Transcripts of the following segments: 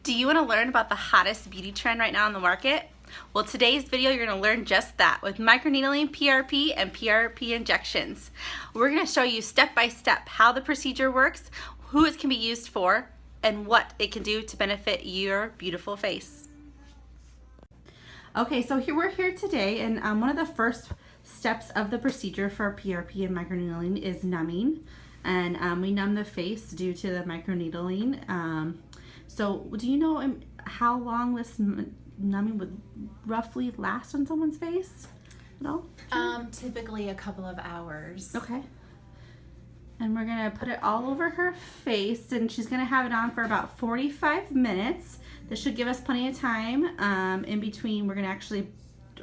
Do you want to learn about the hottest beauty trend right now on the market? Well, today's video you're going to learn just that with microneedling, PRP, and PRP injections. We're going to show you step by step how the procedure works, who it can be used for, and what it can do to benefit your beautiful face. Okay, so we're here today, and one of the first steps of the procedure for PRP and microneedling is numbing. And we numb the face due to the microneedling. So do you know how long this numbing would roughly last on someone's face at all? Typically a couple of hours. Okay. And we're gonna put it all over her face, and she's gonna have it on for about 45 minutes. This should give us plenty of time. In between, we're gonna actually,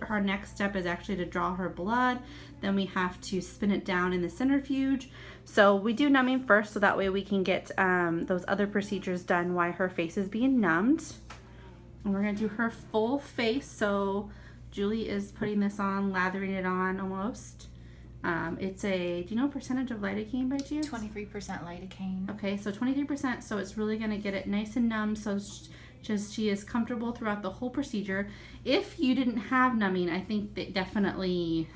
her next step is actually to draw her blood. Then we have to spin it down in the centrifuge. So we do numbing first, so that way we can get those other procedures done while her face is being numbed. And we're gonna do her full face. So Julie is putting this on, lathering it on almost. It's a, do you know percentage of lidocaine by chance? 23% lidocaine. Okay, so 23%, so it's really gonna get it nice and numb, so she is comfortable throughout the whole procedure. If you didn't have numbing, I think that definitely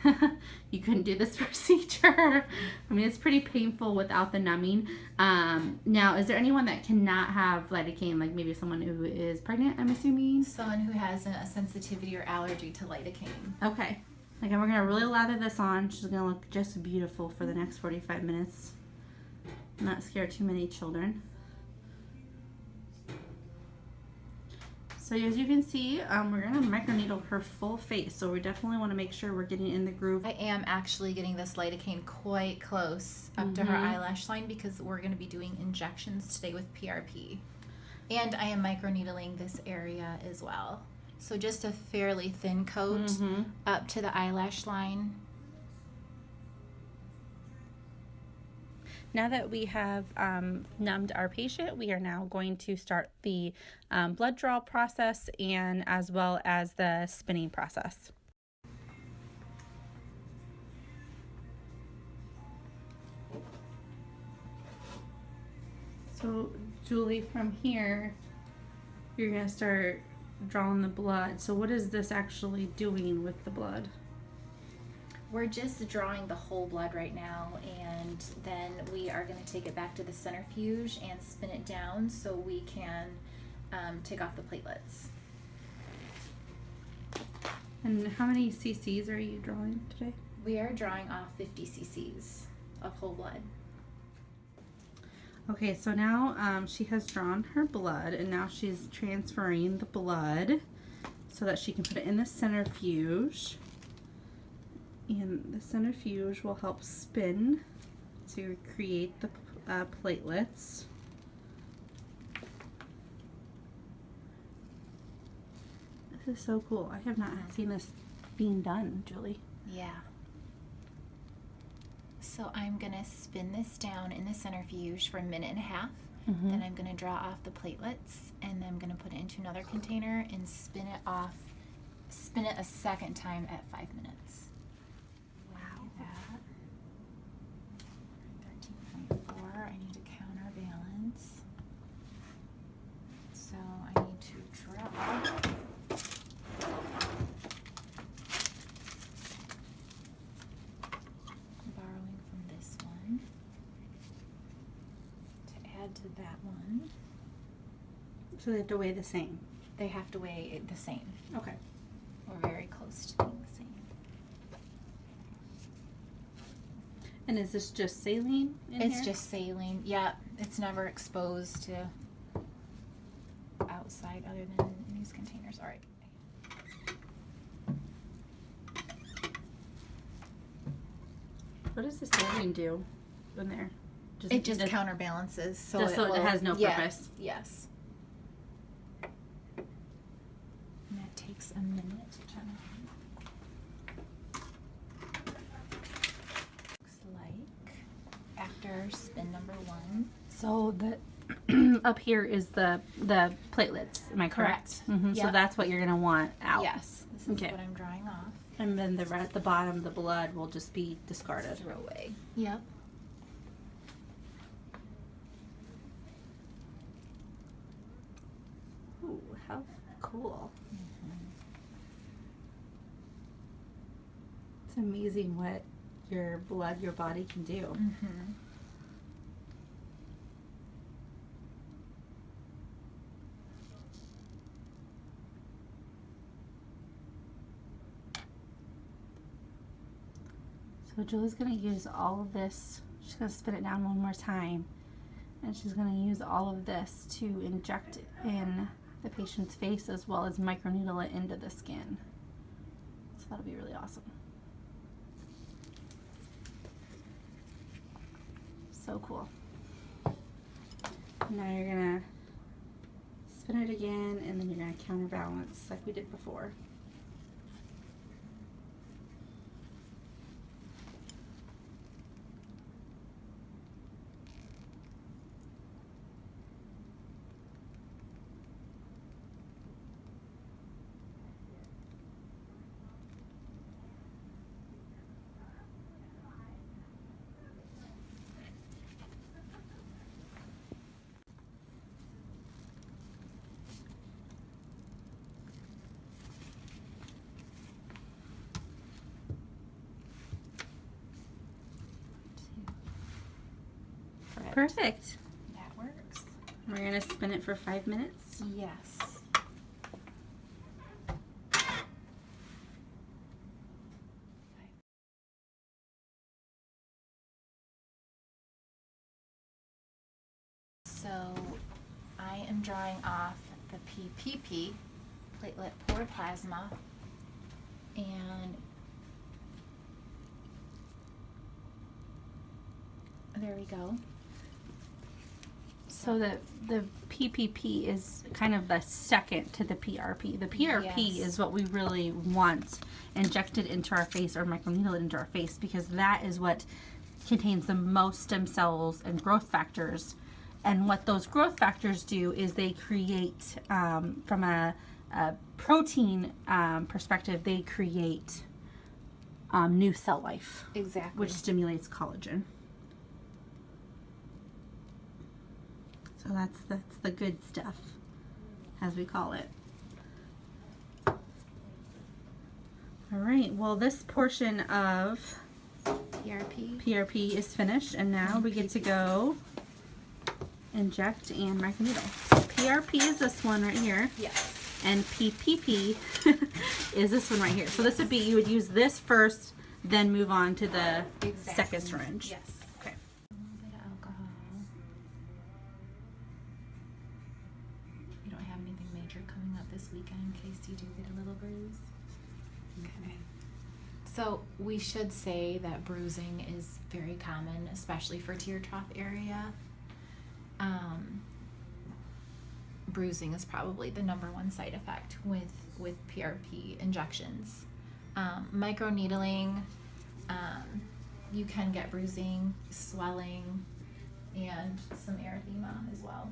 you couldn't do this procedure. I mean, it's pretty painful without the numbing. Now, is there anyone that cannot have lidocaine, like maybe someone who is pregnant, I'm assuming? Someone who has a sensitivity or allergy to lidocaine. Okay. Again, we're gonna really lather this on. She's gonna look just beautiful for the next 45 minutes. Not scare too many children. So as you can see, we're gonna microneedle her full face. So we definitely wanna make sure we're getting in the groove. I am actually getting this lidocaine quite close up to her eyelash line because we're gonna be doing injections today with PRP. And I am microneedling this area as well. So just a fairly thin coat up to the eyelash line. Now that we have numbed our patient, we are now going to start the blood draw process and as well as the spinning process. So Julie, from here, you're going to start drawing the blood. So what is this actually doing with the blood? We're just drawing the whole blood right now, and then we are going to take it back to the centrifuge and spin it down so we can take off the platelets. And how many cc's are you drawing today? We are drawing off 50 cc's of whole blood. Okay, so now she has drawn her blood, and now she's transferring the blood so that she can put it in the centrifuge. And the centrifuge will help spin to create the platelets. This is so cool. I have not seen this being done, Julie. Yeah. So I'm going to spin this down in the centrifuge for a minute and a half. Then I'm going to draw off the platelets, and then I'm going to put it into another container and spin it off. Spin it a second time at 5 minutes. That. 13.4, I need to counterbalance. So I need to draw. Borrowing from this one to add to that one. So they have to weigh the same. They have to weigh the same. Okay. We're very close to being the same. And is this just saline in It's here? just saline. Yeah, it's never exposed to outside other than in these containers. All right. What does the saline do in there? It just counterbalances. So just so it has no yeah, purpose. Yes. And that takes a minute to turn on. Looks like after spin number 1. So the up here is the platelets. Am I correct? Correct. So that's what you're gonna want out. Yes. This is what I'm drawing off. And then at the bottom, the blood will just be discarded. Throw away. Yep. How cool. It's amazing what your blood, your body can do. Mm-hmm. So Julie's going to use all of this. She's going to spin it down one more time. And she's going to use all of this to inject in the patient's face as well as microneedle it into the skin. So that'll be really awesome. So cool. Now you're going to spin it again, and then you're going to counterbalance like we did before. Perfect. That works. We're going to spin it for 5 minutes. Yes. So I am drawing off the PPP, platelet poor plasma, and there we go. So the PPP is kind of the second to the PRP. The PRP Yes. is what we really want injected into our face or microneedled into our face, because that is what contains the most stem cells and growth factors. And what those growth factors do is they create, from a protein perspective, they create new cell life, Exactly. which stimulates collagen. So that's the good stuff, as we call it. All right, well, this portion of PRP is finished, and now we get to go inject and microneedle. PRP is this one right here. Yes. And PPP is this one right here. So this would be, you would use this first, then move on to the second syringe. Yes. Okay. A little bit of alcohol. You don't have anything major coming up this weekend in case you do get a little bruise? Okay. So we should say that bruising is very common, especially for tear trough area. Bruising is probably the #1 side effect with PRP injections. Microneedling, you can get bruising, swelling, and some erythema as well.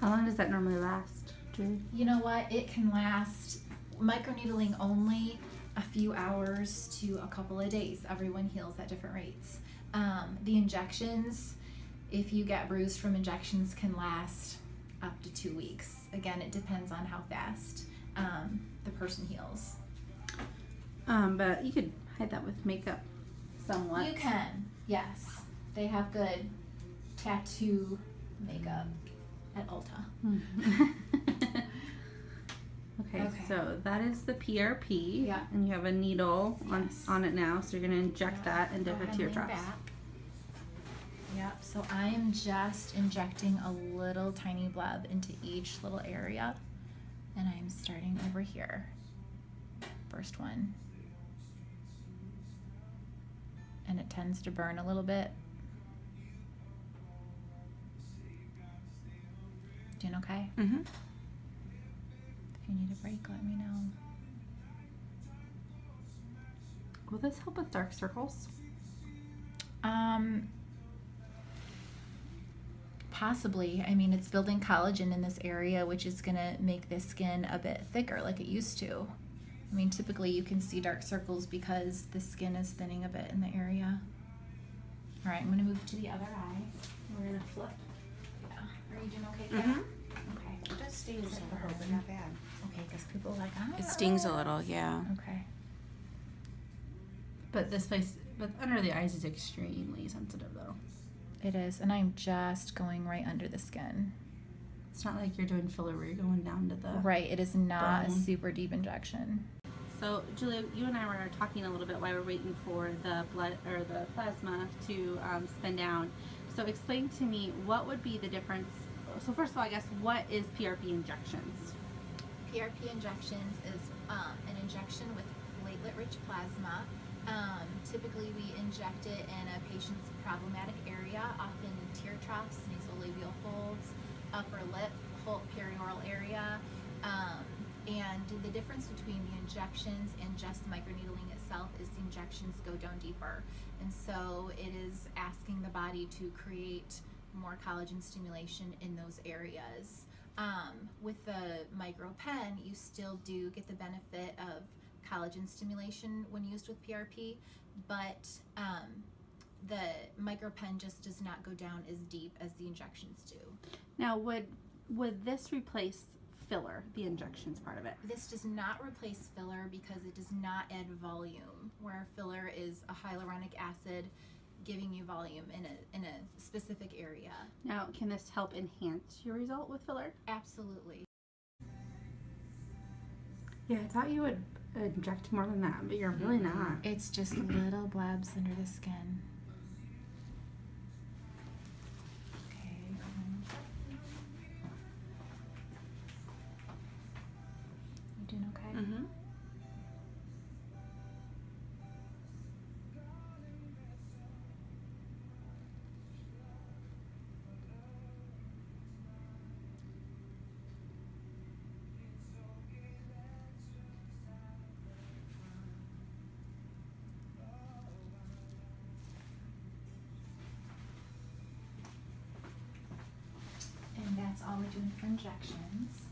How long does that normally last, Drew? You know what? It can last, microneedling only, a few hours to a couple of days. Everyone heals at different rates. The injections, if you get bruised from injections, can last up to 2 weeks. Again, it depends on how fast the person heals. But you could hide that with makeup somewhat. You can, yes. They have good tattoo makeup at Ulta. Okay, so that is the PRP. Yeah. And you have a needle Yes. on it now, so you're going to inject that into Go her ahead, lean teardrops. back. Yep, so I am just injecting a little tiny bleb into each little area. And I'm starting over here. First one. And it tends to burn a little bit. Doing okay? Mm-hmm. If you need a break, let me know. Will this help with dark circles? Possibly. I mean, it's building collagen in this area, which is going to make the skin a bit thicker like it used to. I mean, typically you can see dark circles because the skin is thinning a bit in the area. All right, I'm going to move to the other eye. We're going to flip. Yeah. Are you doing okay there? Mm-hmm. Okay. Just stings a little, but not bad. Okay, because people are like, ah. It stings a little, yeah. Okay. But this place, but under the eyes is extremely sensitive though. It is, and I'm just going right under the skin. It's not like you're doing filler where you're going down to the Right, it is not a bone. super deep injection. So, Julia, you and I were talking a little bit while we're waiting for the blood or the plasma to spin down. So, explain to me what would be the difference. So, first of all, I guess what is PRP injections? PRP injections is an injection with platelet-rich plasma. Typically, we inject it in a patient's problematic area, often tear troughs, nasolabial folds, upper lip, whole perioral area. And the difference between the injections and just microneedling itself is the injections go down deeper. And so it is asking the body to create more collagen stimulation in those areas. With the micro pen, you still do get the benefit of collagen stimulation when used with PRP, but the micro pen just does not go down as deep as the injections do. Now, would this replace filler, the injections part of it? This does not replace filler because it does not add volume, where filler is a hyaluronic acid giving you volume in a specific area. Now, can this help enhance your result with filler? Absolutely. Yeah, I thought you would inject more than that, but you're really not. It's just little blobs under the skin. Okay. You doing okay? Mm-hmm. And that's all we're doing for injections.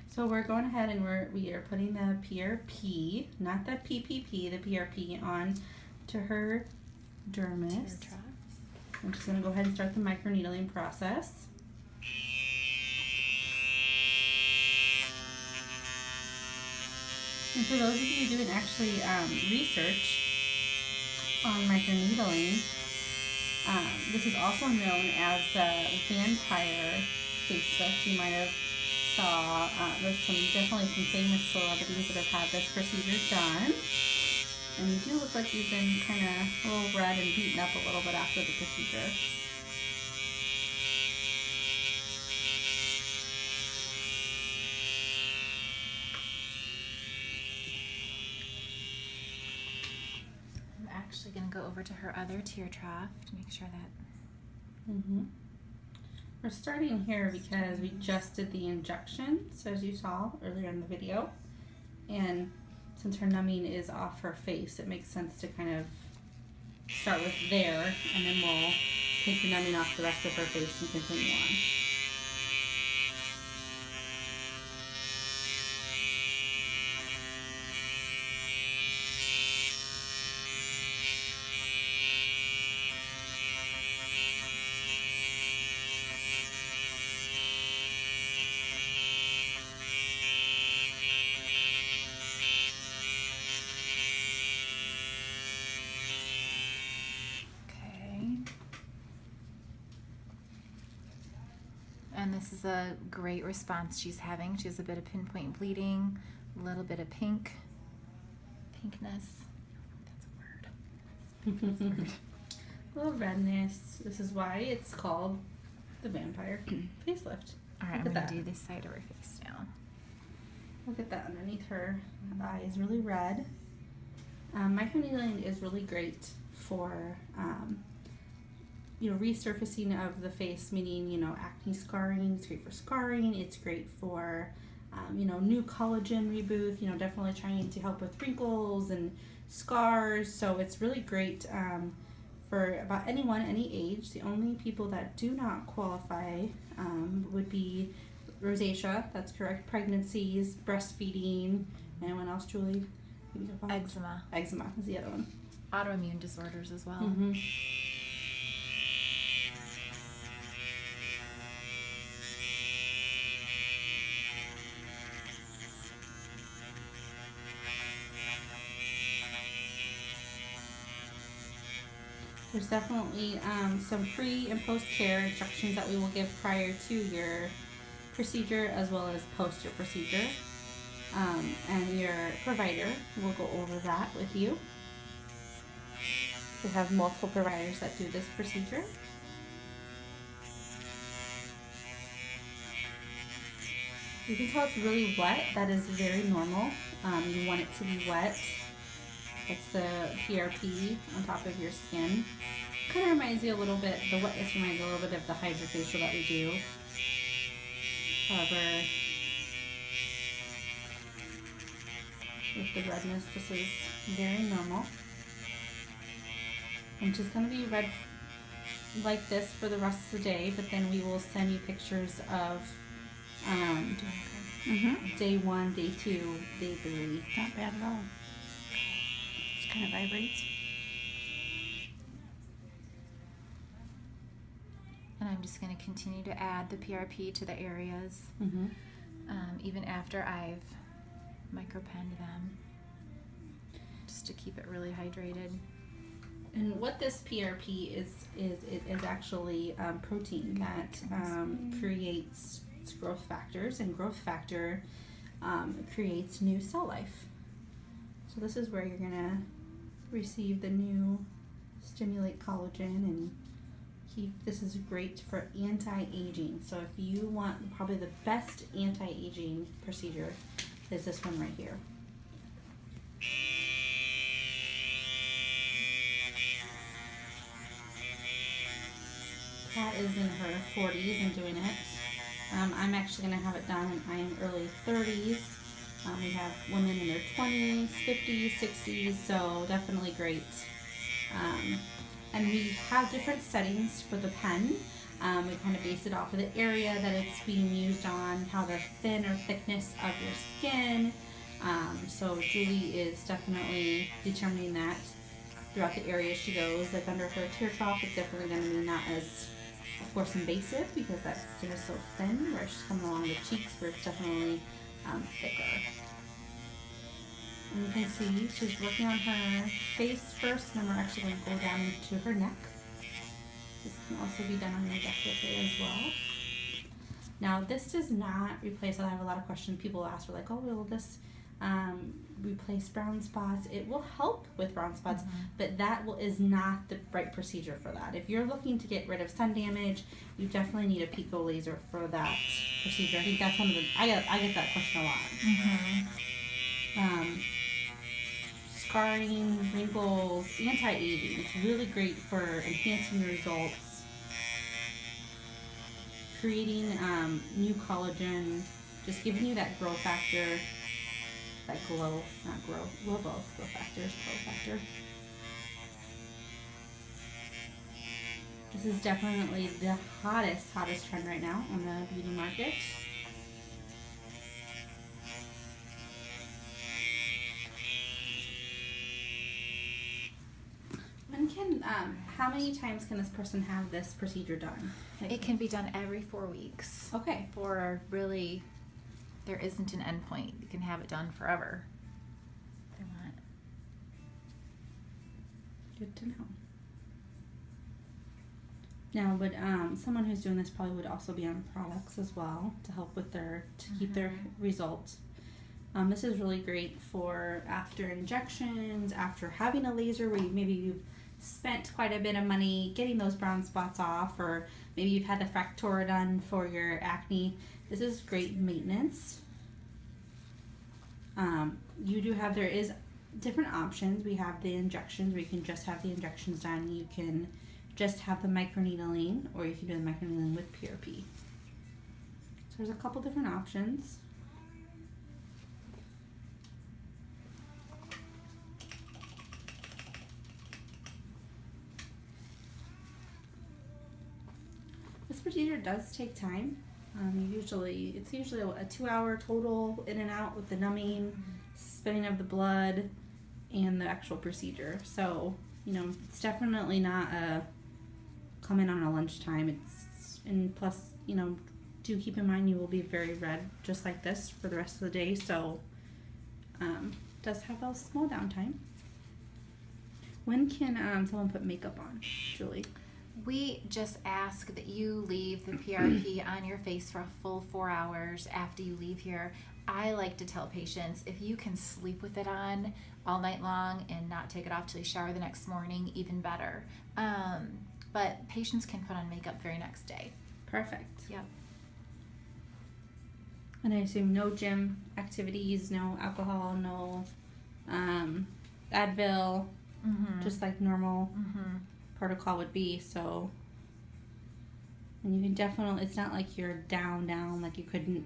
So we're going ahead and we are putting the PRP, not the PPP, the PRP on to her dermis. Tear troughs. I'm just going to go ahead and start the microneedling process. And for those of you doing actually research on microneedling, this is also known as the vampire facelift. You might have saw there's definitely some famous celebrities that have had this procedure done, and you do look like you've been kind of a little red and beaten up a little bit after the procedure. I'm actually going to go over to her other tear trough to make sure that. We're starting here because we just did the injections, as you saw earlier in the video, and since her numbing is off her face, it makes sense to kind of start with there, and then we'll take the numbing off the rest of her face and continue on. And this is a great response she's having. She has a bit of pinpoint bleeding, a little bit of pinkness. That's a word. A little redness. This is why it's called the vampire facelift. All right, Look I'm at going to that. do this side of her face now. Look at that underneath her eye is really red. Microneedling is really great for resurfacing of the face, meaning acne scarring. It's great for scarring. It's great for new collagen rebooth. Definitely trying to help with wrinkles and scars. So it's really great for about anyone, any age. The only people that do not qualify would be rosacea. That's correct. Pregnancies, breastfeeding. Anyone else, Julie? Eczema. Eczema is the other one. Autoimmune disorders as well. Mm-hmm. There's definitely some pre and post care instructions that we will give prior to your procedure as well as post your procedure. And your provider will go over that with you. We have multiple providers that do this procedure. You can tell it's really wet. That is very normal. You want it to be wet. It's the PRP on top of your skin. Kind of reminds you a little bit, the wetness reminds you a little bit of the hydrofacial that we do. However, with the redness, this is very normal. And she's going to be red like this for the rest of the day, but then we will send you pictures of day 1, day 2, day 3. Not bad at all. It kind of vibrates. And I'm just going to continue to add the PRP to the areas, Mm-hmm. even after I've micropenned them, just to keep it really hydrated. And what this PRP is actually protein that creates growth factors, and growth factor creates new cell life. So this is where you're gonna receive the new stimulate collagen and keep. This is great for anti-aging. So if you want probably the best anti-aging procedure, is this one right here. Pat is in her 40s and doing it. I'm actually going to have it done, and I am early 30s. We have women in their 20s, 50s, 60s, so definitely great. And we have different settings for the pen. We kind of base it off of the area that it's being used on, how the thin or thickness of your skin. So Julie is definitely determining that throughout the area she goes. Like under her tear trough, it's definitely going to be not as, of course, invasive because that skin is so thin, where she's coming along the cheeks where it's definitely thicker. And you can see she's working on her face first, and then we're actually going to go down into her neck. This can also be done on your décolleté as well. Now, this does not replace, I have a lot of questions people ask, like, oh, will this replace brown spots? It will help with brown spots, but that is not the right procedure for that. If you're looking to get rid of sun damage, you definitely need a pico laser for that procedure. I think that's one of the, I get that question a lot. Scarring, wrinkles, anti-aging. It's really great for enhancing your results, creating new collagen, just giving you that growth factor, that glow, not grow, well, both growth factors, glow factor. This is definitely the hottest trend right now on the beauty market. When can, how many times can this person have this procedure done? Like, It can be done every 4 weeks. okay, For really, there isn't an end point. You can have it done forever. If they want. good to know. Now, would someone who's doing this probably would also be on products as well to help with to keep their results. This is really great for after injections, after having a laser where maybe you've spent quite a bit of money getting those brown spots off, or maybe you've had the Fractora done for your acne. This is great maintenance. There is different options. We have the injections where you can just have the injections done. You can just have the microneedling, or you can do the microneedling with PRP. So there's a couple different options. This procedure does take time. It's usually a 2-hour total in and out with the numbing, spinning of the blood, and the actual procedure. So, it's definitely not a come in on a lunchtime. And plus, do keep in mind you will be very red just like this for the rest of the day. So, does have a small downtime. When can someone put makeup on, Julie? We just ask that you leave the PRP on your face for a full 4 hours after you leave here. I like to tell patients, if you can sleep with it on all night long and not take it off till you shower the next morning, even better. But patients can put on makeup very next day. Perfect. Yep. And I assume no gym activities, no alcohol, no Advil, just like normal protocol would be. So, and you can definitely, it's not like you're down, like you couldn't,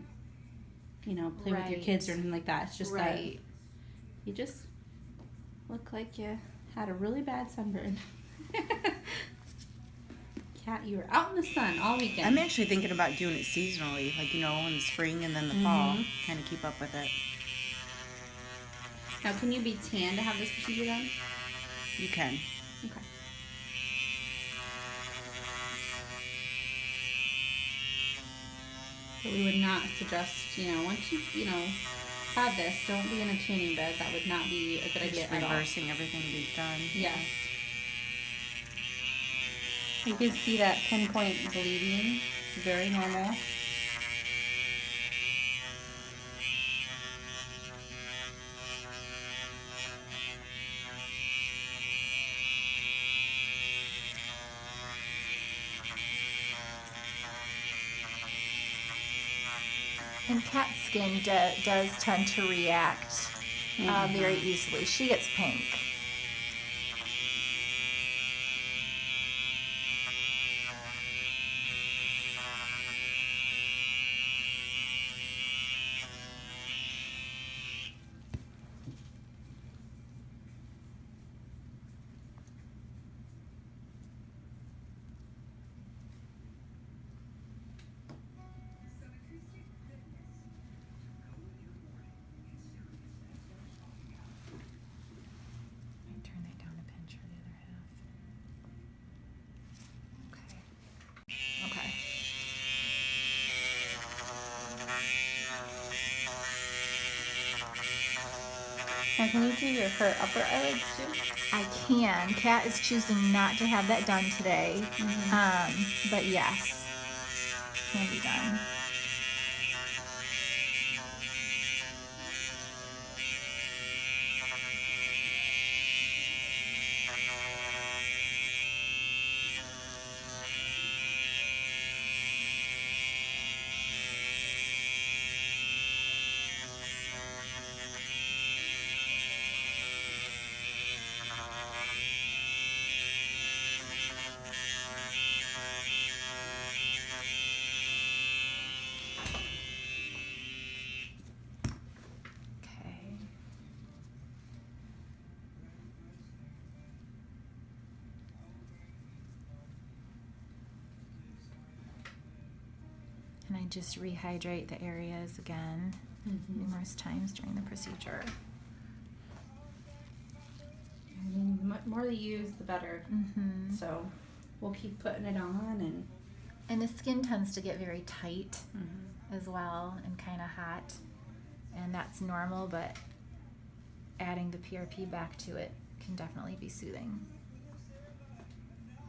play with your kids or anything like that. It's just that you just look like you had a really bad sunburn. Kat, you were out in the sun all weekend. I'm actually thinking about doing it seasonally, like, in the spring and then the fall, kind of keep up with it. Now, can you be tan to have this procedure done? You can. Okay. But we would not suggest, once you, have this, don't be in a tanning bed. That would not be a good idea Just at all. reversing everything we've done. Yes. You can see that pinpoint bleeding. It's very normal. And Kat's skin does tend to react very easily. She gets pink. Turn that down a pinch for the other half. Okay. And can you do her upper eyelids too? I can. Kat is choosing not to have that done today. But yes, can be done. Okay. And I just rehydrate the areas again numerous times during the procedure. The more they use, the better. So we'll keep putting it on, And the skin tends to get very tight as well and kind of hot. And that's normal, but adding the PRP back to it can definitely be soothing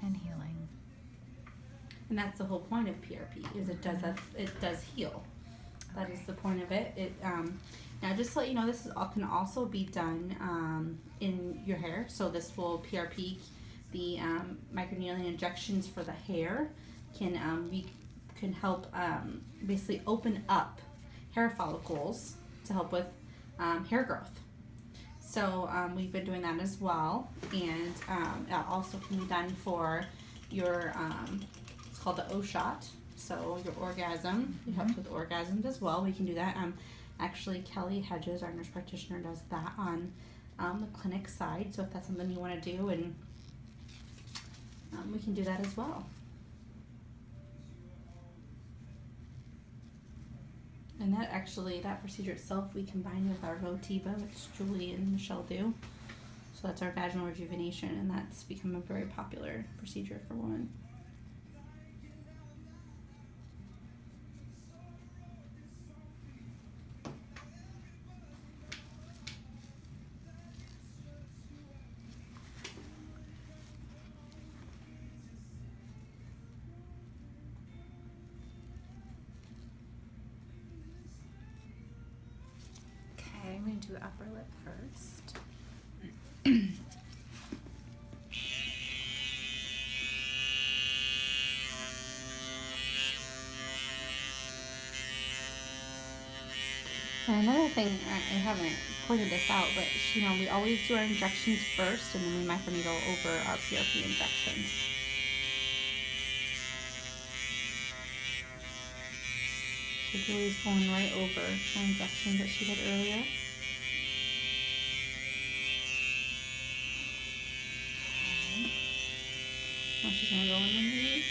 and healing. and that's the whole point of PRP is it does heal. That is the point of it. Now just to let you know, this can also be done in your hair. So this will PRP, the microneedling injections for the hair can help basically open up hair follicles to help with hair growth. So we've been doing that as well, and that also can be done for your it's called the O shot. So your orgasm, it helps with orgasms as well. We can do that. Actually, Kelly Hedges, our nurse practitioner, does that on the clinic side. So if that's something you want to do, and we can do that as well. And that procedure itself, we combine with our Votiva, which Julie and Michelle do. So that's our vaginal rejuvenation, and that's become a very popular procedure for women. do upper lip first. And another thing, I haven't pointed this out, but we always do our injections first, and then we microneedle over our PRP injections. So Julie's going right over the injections that she did earlier. Now she's gonna go in the knee.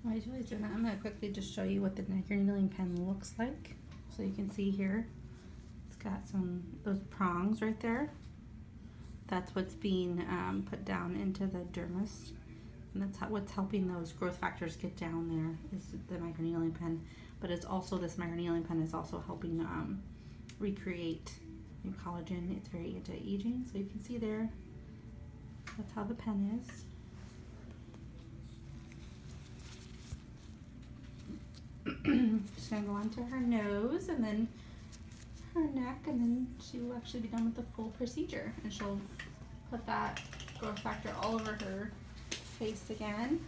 While Julie's doing that, I'm going to quickly just show you what the microneedling pen looks like. So you can see here, it's got those prongs right there. That's what's being put down into the dermis. And that's what's helping those growth factors get down there is the microneedling pen. But it's also, this microneedling pen is also helping recreate new collagen. It's very anti-aging. So you can see there, that's how the pen is. She's going to go onto her nose and then her neck, and then she will actually be done with the full procedure. And she'll put that growth factor all over her face again.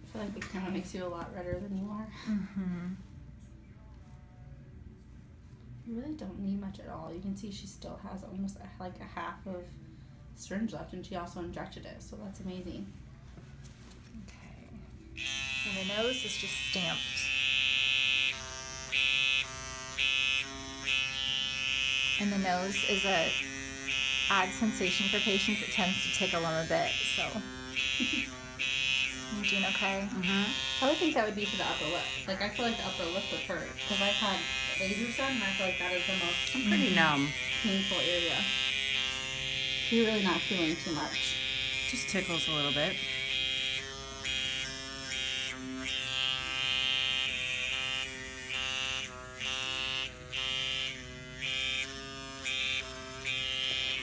I feel like it kind of makes you a lot redder than you are. Mm-hmm. You really don't need much at all. You can see she still has almost like a half of syringe left, and she also injected it, so that's amazing. Okay. And the nose is just stamped. And the nose is a odd sensation for patients. It tends to tickle them a bit, so. You doing okay? I would think that would be for the upper lip. Like, I feel like the upper lip would hurt because I've had lasers done, and I feel like that is the most I'm pretty numb. painful area. You're really not feeling too much. Just tickles a little bit.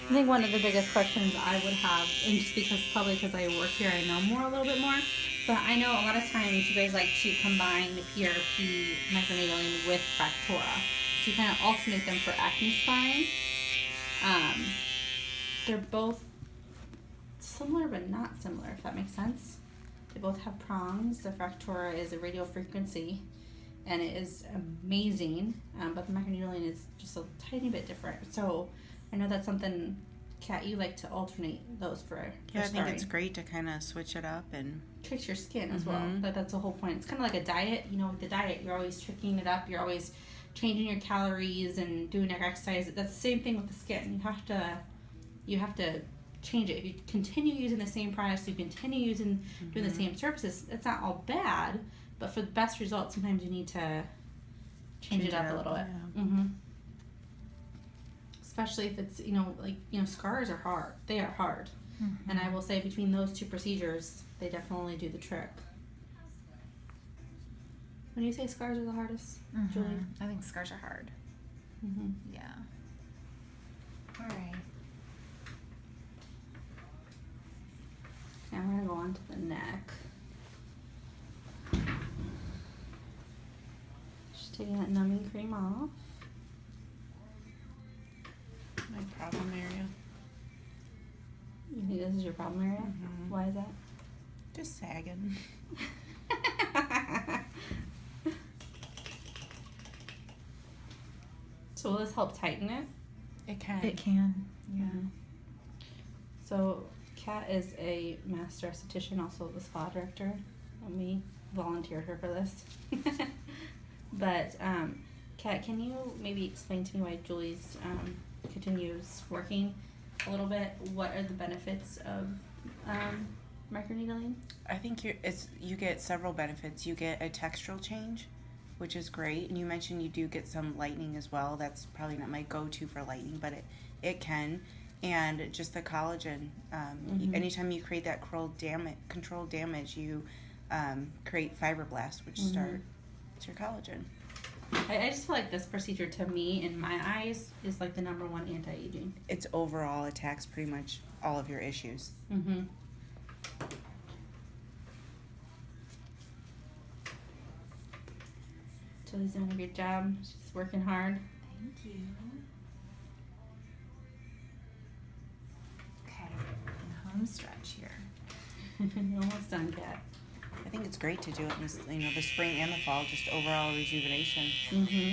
I think one of the biggest questions I would have, and just because I work here, I know a little bit more, but I know a lot of times you guys like to combine the PRP microneedling with Fractora. So you kind of alternate them for acne scarring. They're both similar but not similar, if that makes sense. They both have prongs. The Fractora is a radio frequency, and it is amazing, but the microneedling is just a tiny bit different. So I know that's something, Kat, you like to alternate those for Yeah, I think scarring. it's great to kind of switch it up and Tricks your skin as well. That's the whole point. It's kind of like a diet. With the diet, you're always tricking it up. You're always changing your calories and doing exercise. That's the same thing with the skin. You have to change it. If you continue using the same products, you continue doing the same services, it's not all bad, but for the best results, sometimes you need to change it up a little bit. Yeah. Especially if it's, scars are hard. They are hard. And I will say between those two procedures, they definitely do the trick. When you say scars are the hardest, Julie? I think scars are hard. Yeah. All right. Now we're gonna go on to the neck. Just taking that numbing cream off. My problem area. You think this is your problem area? Mhm. Why is that? Just sagging. So will this help tighten it? It can. It can. Yeah. So Kat is a master esthetician, also the spa director, and we volunteered her for this. But Kat, can you maybe explain to me why Julie's continues working a little bit? What are the benefits of microneedling? I think you get several benefits. You get a textural change, which is great. And you mentioned you do get some lightening as well. That's probably not my go-to for lightening, but it can. And just the collagen. Anytime you create that controlled damage, you create fibroblasts, which start your collagen. I just feel like this procedure, to me, in my eyes, is like the number one anti-aging. It's overall attacks pretty much all of your issues. Mm-hmm. Julie's doing a good job. She's working hard. Thank you. Okay, and home stretch here. You're almost done, Kat. I think it's great to do it in this, the spring and the fall, just overall rejuvenation. Mm-hmm.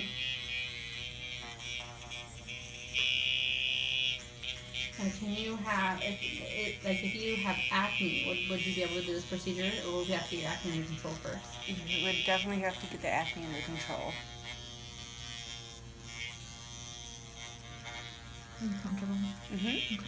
Can you have, if you have acne, would you be able to do this procedure, or would we have to get your acne under control first? You would definitely have to get the acne under control. Are you comfortable? Mm-hmm.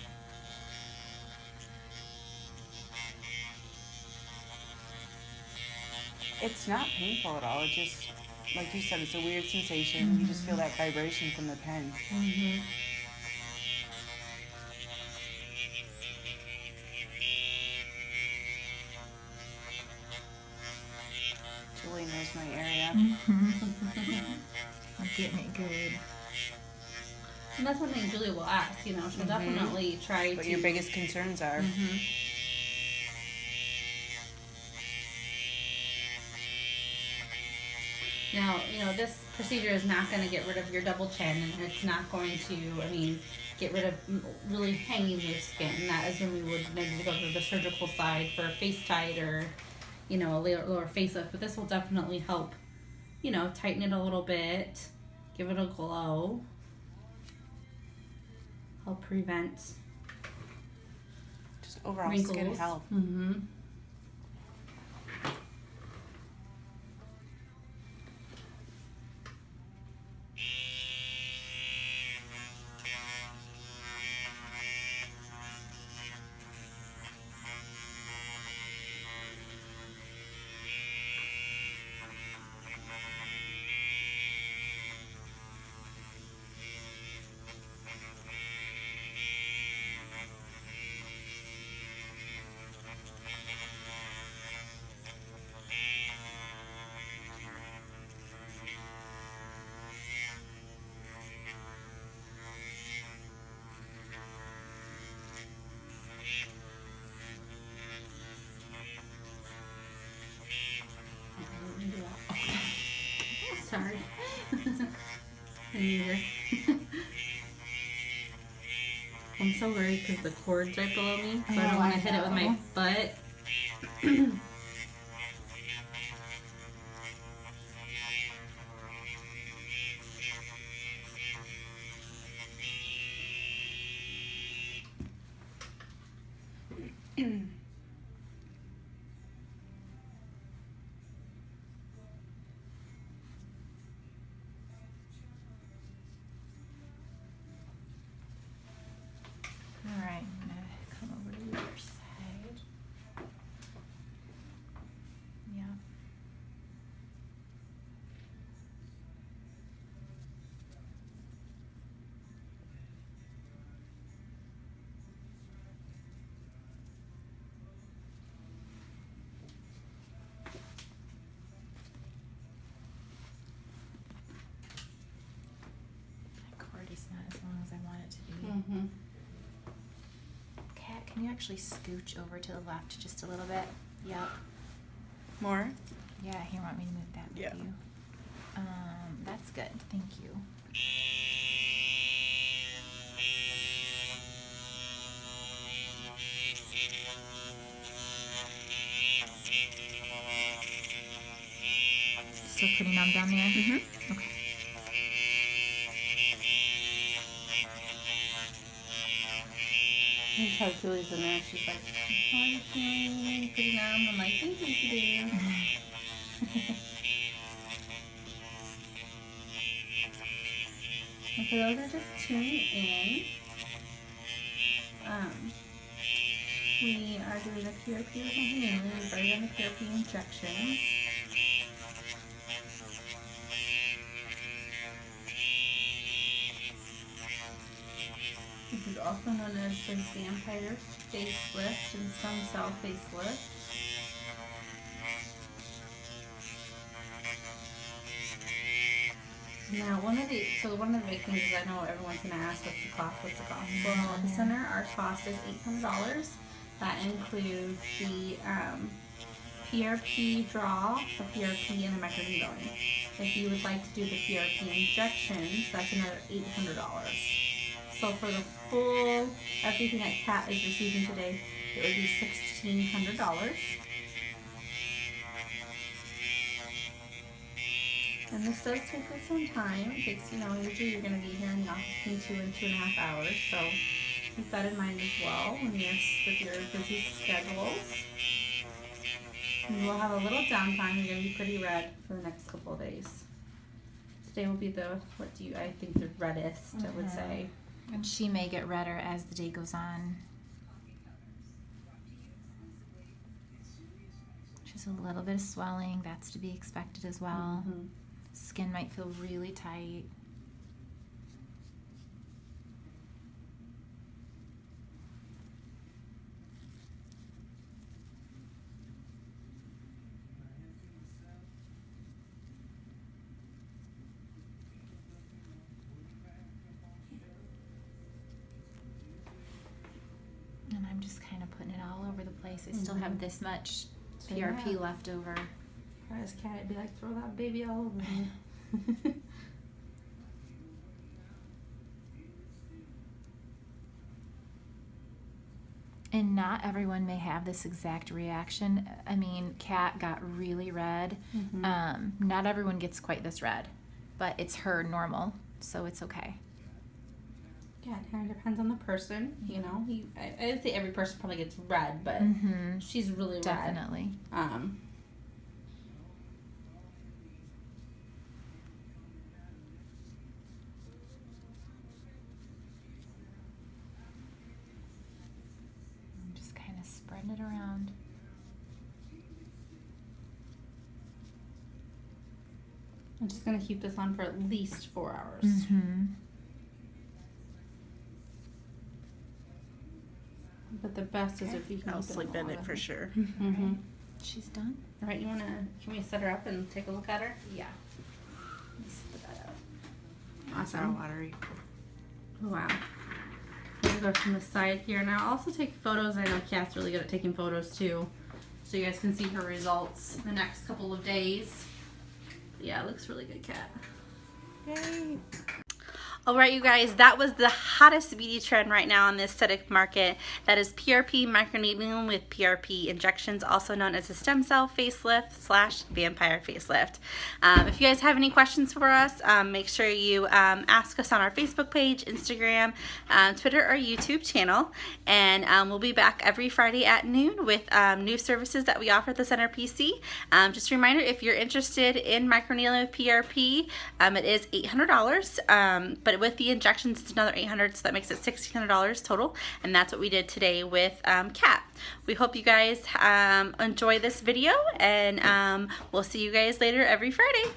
It's not painful at all. It just, like you said, it's a weird sensation. You just feel that vibration from the pen. Mm-hmm. Julie knows my area. I'm getting it good. And that's one thing Julia will ask, she'll definitely try What to... your biggest concerns are. Mm-hmm. Now, this procedure is not going to get rid of your double chin, and it's not going to, get rid of really hanging loose skin. That is when we would maybe go to the surgical side for a face tight or, a lower facelift. But this will definitely help, tighten it a little bit, give it a glow, help prevent Just overall wrinkles. skin health. Mm-hmm. Sorry. Me either. I'm so worried because the cord's right below me, so I don't want to hit it with my butt. All right, I'm gonna come over to the other side. actually scooch over to the left just a little bit. Yep. More? Yeah, here, want me to move that with Yeah. you? That's good. Thank you. Still pretty numb down there? Mm-hmm. Okay. I just have Julie's in there. She's like, how are you feeling? Pretty numb. I'm like, thank you, do. And for those that are just tuning in, we are doing a PRP with my family. We've already done the PRP injection. This is also known as the vampire facelift and stem cell facelift. Now, one of the big things is I know everyone's going to ask, what's the cost? Well, at the center, our cost is $800. That includes the PRP draw, the PRP, and the microneedling. If you would like to do the PRP injections, that's another $800. So for the full, everything that Kat is receiving today, it would be $1,600. And this does take us some time. It takes, usually you're going to be here in the office between 2 and 2.5 hours. So keep that in mind as well when you're with your busy schedules. And we'll have a little downtime. You're going to be pretty red for the next couple of days. Today will be I think the reddest, I would say. And she may get redder as the day goes on. Just a little bit of swelling. That's to be expected as well. Mm-hmm. Skin might feel really tight. And I'm just kind of putting it all over the place. I still have this much PRP yeah. left over. As Kat, I'd be like, throw that baby all over me. And not everyone may have this exact reaction. I mean, Kat got really red. Mm-hmm. Not everyone gets quite this red, but it's her normal, so it's okay. Yeah, it kind of depends on the person, I would say every person probably gets red, but she's really Definitely. red. I'm just kind of spreading it around. I'm just going to keep this on for at least 4 hours. Mm-hmm. But the best is if you can I'll keep sleep in longer. it for sure. Mm-hmm. She's done? All right, can we set her up and take a look at her? Yeah. Let's put that up. It's all Awesome. watery. Wow. I'm going to go from the side here. And I'll also take photos. I know Kat's really good at taking photos too. So you guys can see her results the next couple of days. Yeah, it looks really good, Kat. Yay! Alright you guys, that was the hottest beauty trend right now in the aesthetic market. That is PRP microneedling with PRP injections, also known as a stem cell facelift / vampire facelift. If you guys have any questions for us, make sure you ask us on our Facebook page, Instagram, Twitter, or YouTube channel. And we'll be back every Friday at noon with new services that we offer at the Center PC. Just a reminder, if you're interested in microneedling with PRP, it is $800, but with the injections it's another $800, so that makes it $1,600 total, and that's what we did today with Kat. We hope you guys enjoy this video, and we'll see you guys later every Friday.